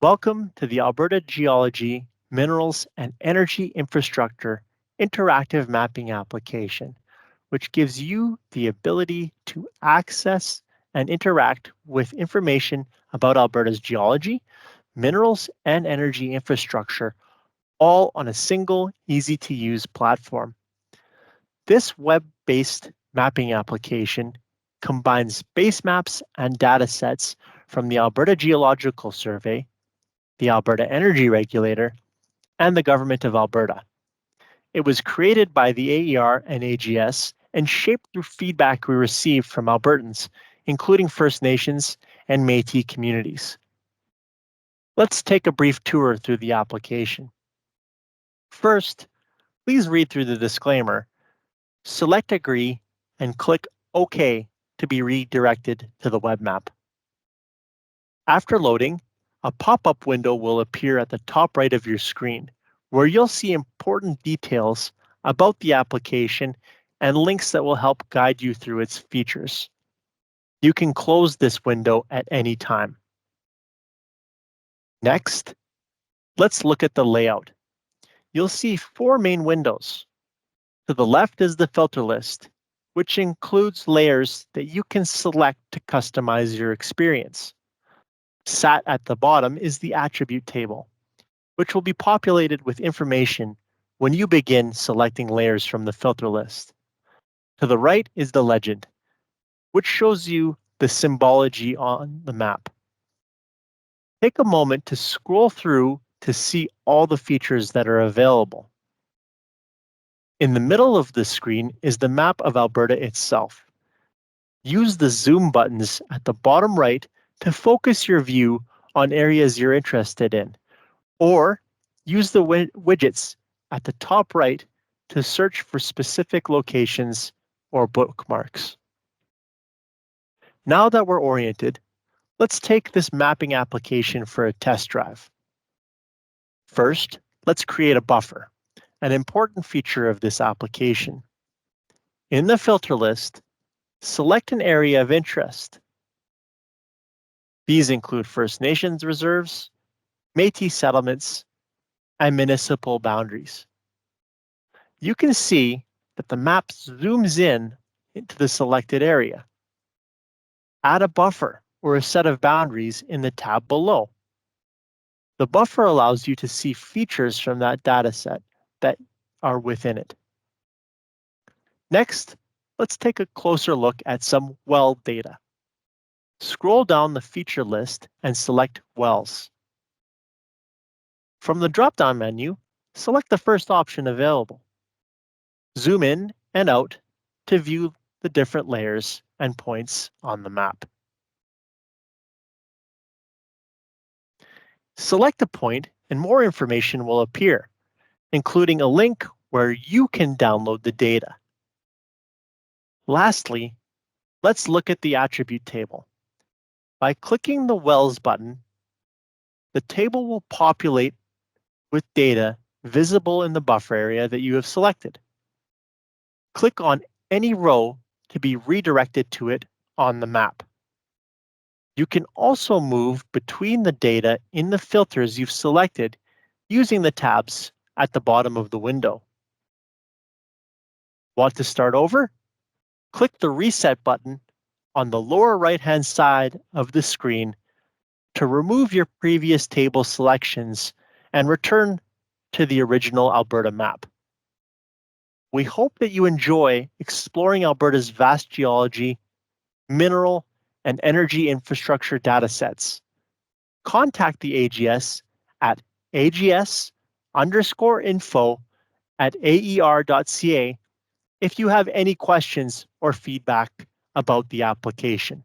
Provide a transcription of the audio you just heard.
Welcome to the Alberta Geology, Minerals, and Energy Infrastructure Interactive Mapping application, which gives you the ability to access and interact with information about Alberta's geology, minerals, and energy infrastructure, all on a single, easy-to-use platform. This web-based mapping application combines base maps and data sets from the Alberta Geological Survey, the Alberta Energy Regulator, and the Government of Alberta. It was created by the AER and AGS and shaped through feedback we received from Albertans, including First Nations and Métis communities. Let's take a brief tour through the application. First, please read through the disclaimer, select Agree, and click OK to be redirected to the web map. After loading, a pop-up window will appear at the top right of your screen, where you'll see important details about the application and links that will help guide you through its features. You can close this window at any time. Next, let's look at the layout. You'll see 4 main windows. To the left is the filter list, which includes layers that you can select to customize your experience. Sat at the bottom is the attribute table, which will be populated with information when you begin selecting layers from the filter list. To the right is the legend, which shows you the symbology on the map. Take a moment to scroll through to see all the features that are available. In the middle of the screen is the map of Alberta itself. Use the zoom buttons at the bottom right to focus your view on areas you're interested in, or use the widgets at the top right to search for specific locations or bookmarks. Now that we're oriented, let's take this mapping application for a test drive. First, let's create a buffer, an important feature of this application. In the filter list, select an area of interest. These include First Nations reserves, Métis settlements, and municipal boundaries. You can see that the map zooms in into the selected area. Add a buffer or a set of boundaries in the tab below. The buffer allows you to see features from that data set that are within it. Next, let's take a closer look at some well data. Scroll down the feature list and select wells. From the drop-down menu, select the first option available. Zoom in and out to view the different layers and points on the map. Select a point and more information will appear, including a link where you can download the data. Lastly, let's look at the attribute table. By clicking the Wells button, the table will populate with data visible in the buffer area that you have selected. Click on any row to be redirected to it on the map. You can also move between the data in the filters you've selected using the tabs at the bottom of the window. Want to start over? Click the Reset button on the lower right-hand side of the screen to remove your previous table selections and return to the original Alberta map. We hope that you enjoy exploring Alberta's vast geology, mineral, and energy infrastructure datasets. Contact the AGS at ags_info@aer.ca if you have any questions or feedback about the application.